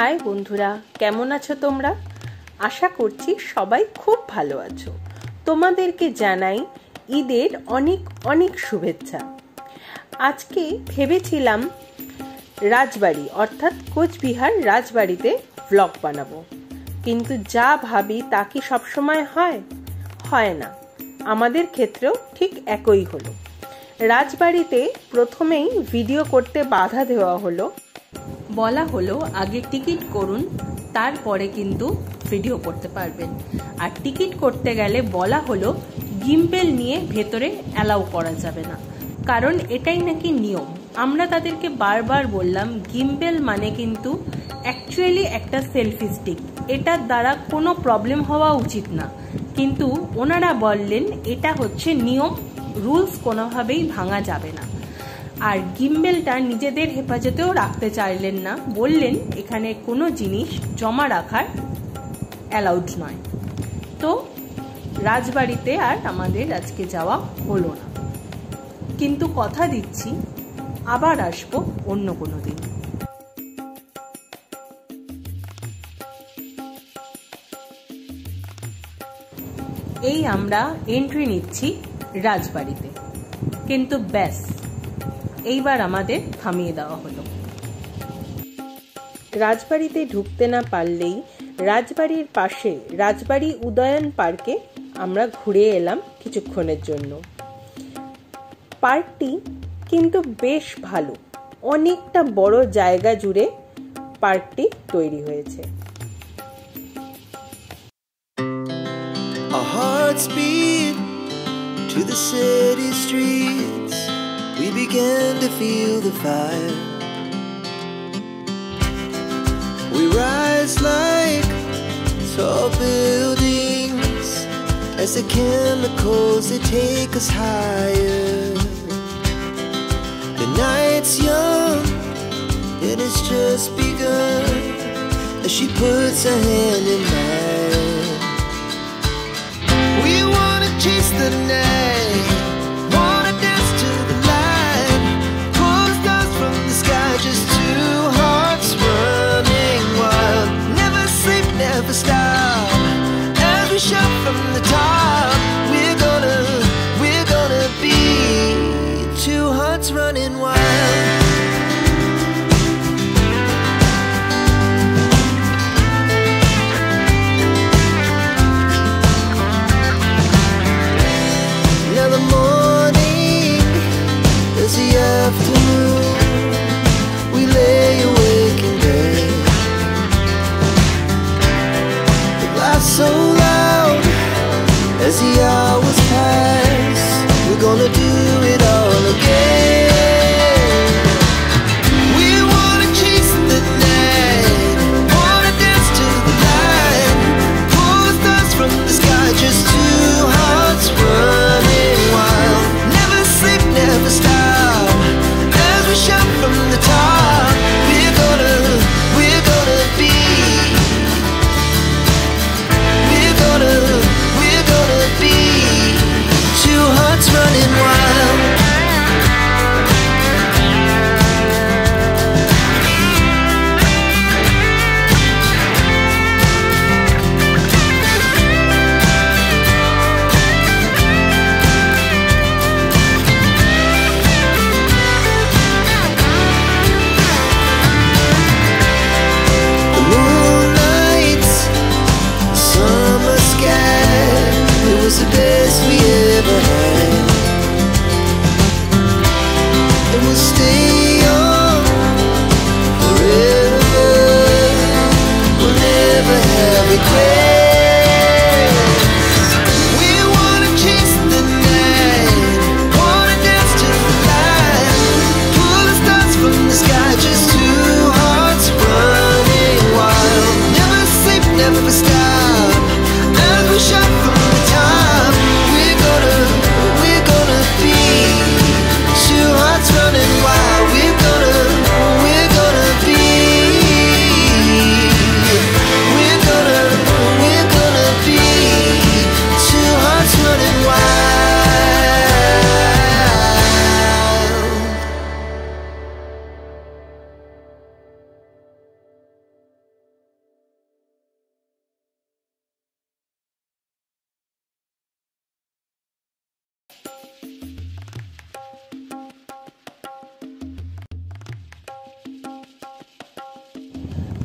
High বন্ধুরা, কেমন আছো তোমরা? আশা করছি সবাই খুব ভালো আছো। তোমাদেরকে জানাই ঈদের অনেক অনেক শুভেচ্ছা। আজকে ভেবেছিলাম রাজবাড়ি অর্থাৎ কোচবিহার রাজবাড়িতে ব্লগ বানাবো, কিন্তু যা ভাবি তা কি সবসময় হয় না। আমাদের ক্ষেত্রেও ঠিক একই হলো। রাজবাড়িতে প্রথমেই ভিডিও করতে বাধা দেওয়া হলো, বলা হলো আগে টিকিট করুন, তারপরে কিন্তু ভিডিও করতে পারবেন। আর টিকিট করতে গেলে বলা হলো গিম্বেল নিয়ে ভেতরে অ্যালাউ করা যাবে না, কারণ এটাই নাকি নিয়ম। আমরা তাদেরকে বারবার বললাম গিম্বেল মানে কিন্তু অ্যাকচুয়ালি একটা সেলফি স্টিক, এটার দ্বারা কোনো প্রবলেম হওয়া উচিত না, কিন্তু ওনারা বললেন এটা হচ্ছে নিয়ম, রুলস কোনোভাবেই ভাঙা যাবে না। আর গিম্বেলটা নিজেদের হেফাজতেও রাখতে চাইলেন না, বললেন এখানে কোনো জিনিস জমা রাখার অ্যালাউড নয়। তো রাজবাড়িতে আর আমাদের আজকে যাওয়া হলো না, কিন্তু কথা দিচ্ছি আবার আসবো অন্য কোনো দিন। এই আমরা এন্ট্রি নিচ্ছি রাজবাড়িতে, কিন্তু ব্যাস এইবার আমাদের থামিয়ে দেওয়া হলো। রাজবাড়িতে ঢুকতে না পারলেই রাজবাড়ির পাশে রাজবাড়ি উদয়ন পার্কে আমরা ঘুরে এলাম কিছুক্ষণের জন্য। পার্কটি কিন্তু বেশ ভালো, অনেকটা বড় জায়গা জুড়ে পার্কটি তৈরি হয়েছে। Our hearts beat to the city streets. We began to feel the fire. We rise like tall buildings as the chemicals, they take us higher. The night's young and it's just begun as she puts her hand in mine. We wanna chase the night, wanna dance to the light, pull the stars from the sky, just two hearts running wild. Never sleep, never stop, as we shout from the top. We're gonna be two hearts running wild.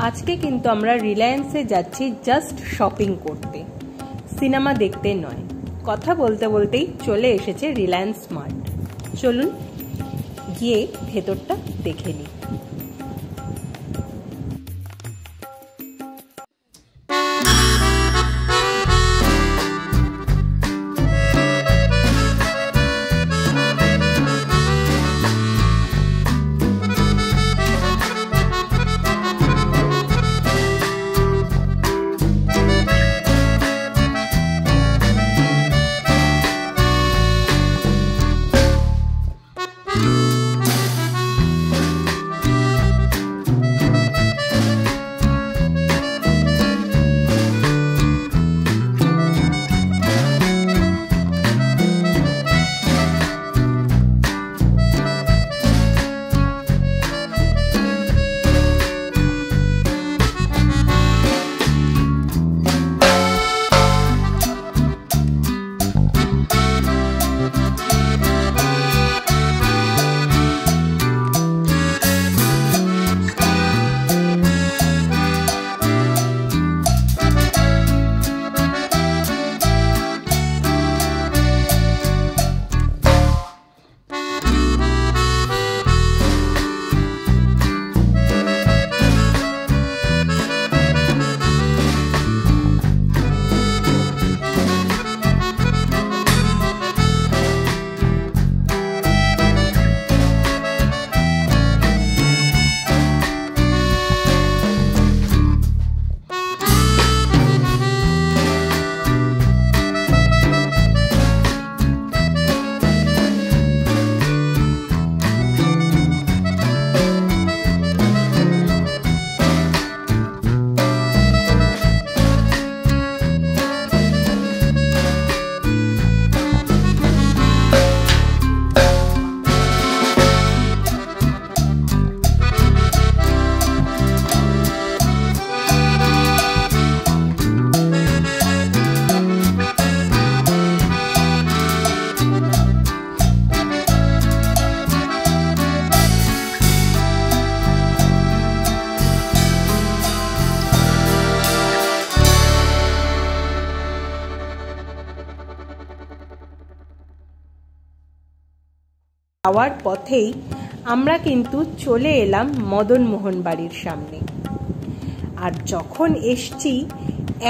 আজকে কিন্তু আমরা রিলায়েন্সে যাচ্ছি just shopping করতে, cinema দেখতে নয়। কথা বলতে বলতেই চলে এসেছে রিলায়েন্স স্মার্ট। চলুন গিয়ে ভেতরটা দেখে নিই। যাওয়ার পথেই আমরা কিন্তু চলে এলাম মদন মোহন বাড়ির সামনে। আর যখন এসছি,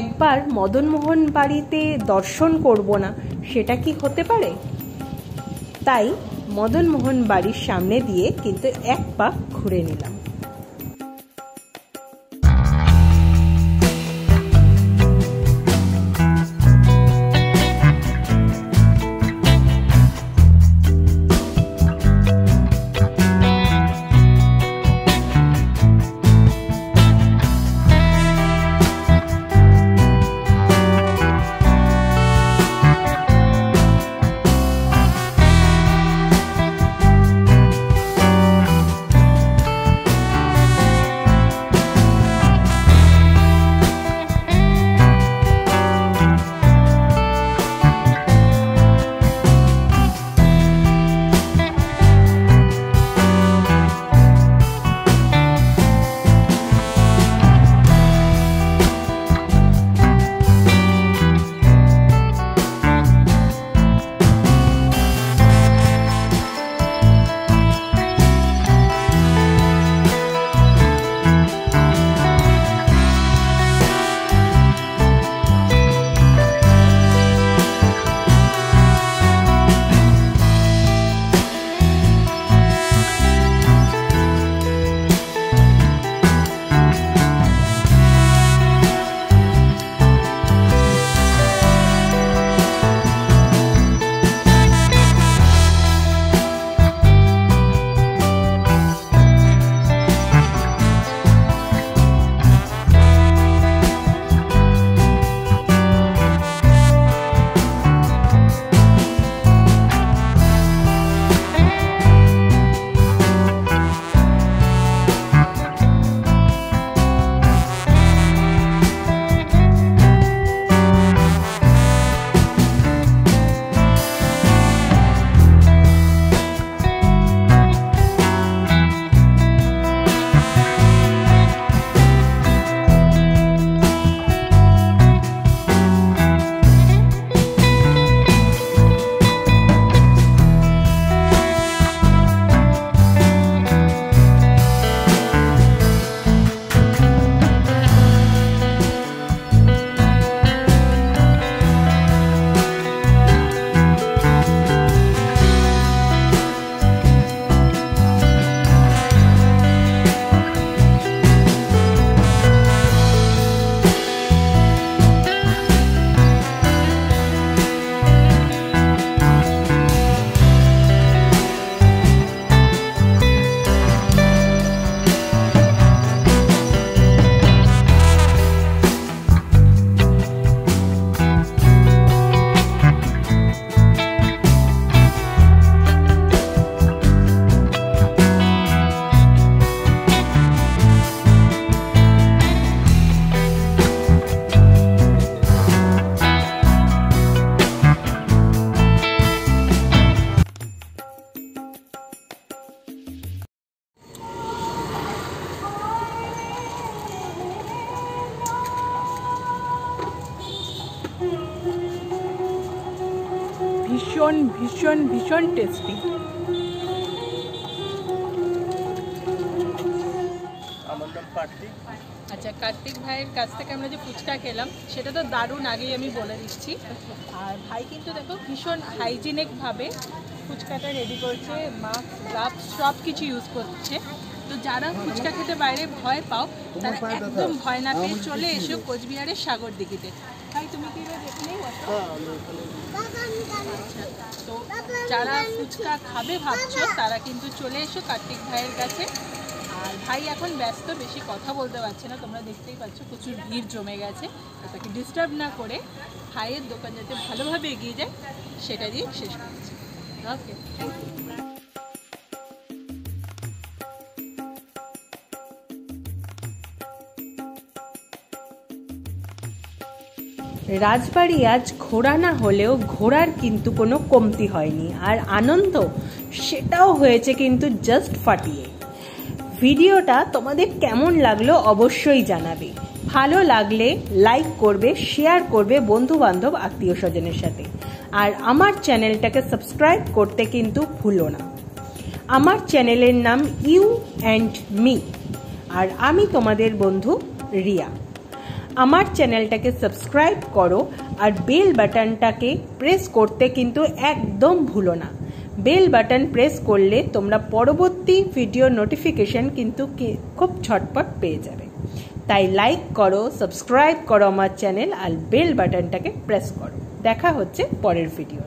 একবার মদন মোহন বাড়িতে দর্শন করব না সেটা কি হতে পারে? তাই মদন মোহন বাড়ির সামনে দিয়ে কিন্তু এক পাক ঘুরে নিলাম। ভীষণ ভীষণ ভীষণ টেস্টি। আচ্ছা, কার্তিক ভাইয়ের কাছ থেকে আমরা যে ফুচকা খেলাম সেটা তো দারুণ, আগেই আমি বলে দিচ্ছি। আর ভাই কিন্তু দেখো ভীষণ হাইজিনিকভাবে ফুচকাটা রেডি করছে, মাস্ক গ্লাভস সব কিছু ইউজ করছে। তো যারা ফুচকা খেতে বাইরে ভয় পাও তারা একদম ভয় না পেয়ে চলে এসো কোচবিহারের সাগর দিঘিতে। ভাই তুমি কি দেখে নেই? আচ্ছা, তো যারা ফুচকা খাবে ভাবছো তারা কিন্তু চলে এসো কার্তিক ভাইয়ের কাছে। আর ভাই এখন ব্যস্ত, বেশি কথা বলতে পারছে না, তোমরা দেখতেই পাচ্ছ প্রচুর ভিড় জমে গেছে। তাকে ডিস্টার্ব না করে ভাইয়ের দোকান যাতে ভালোভাবে এগিয়ে যায় সেটা দিয়ে শেষ করছি। ওকে, থ্যাংক ইউ। রাজবাড়ি আজ ঘোরা না হলেও ঘোরার কিন্তু কোনো কমতি হয়নি, আর আনন্দ সেটাও হয়েছে কিন্তু জাস্ট ফাটিয়ে। ভিডিওটা তোমাদের কেমন লাগলো অবশ্যই জানাবে, ভালো লাগলে লাইক করবে, শেয়ার করবে বন্ধু বান্ধব আত্মীয় স্বজনের সাথে, আর আমার চ্যানেলটাকে সাবস্ক্রাইব করতে কিন্তু ভুলো না। আমার চ্যানেলের নাম ইউ অ্যান্ড মি, আর আমি তোমাদের বন্ধু রিয়া। আমার চ্যানেলটাকে সাবস্ক্রাইব করো আর বেল বাটনটাকে প্রেস করতে কিন্তু একদম ভুলো না। বেল বাটন প্রেস করলে তোমরা পরবর্তী ভিডিও নোটিফিকেশন কিন্তু খুব ঝটপট পেয়ে যাবে। তাই লাইক করো, সাবস্ক্রাইব করো আমার চ্যানেল আর বেল বাটনটাকে প্রেস করো। দেখা হচ্ছে পরের ভিডিও।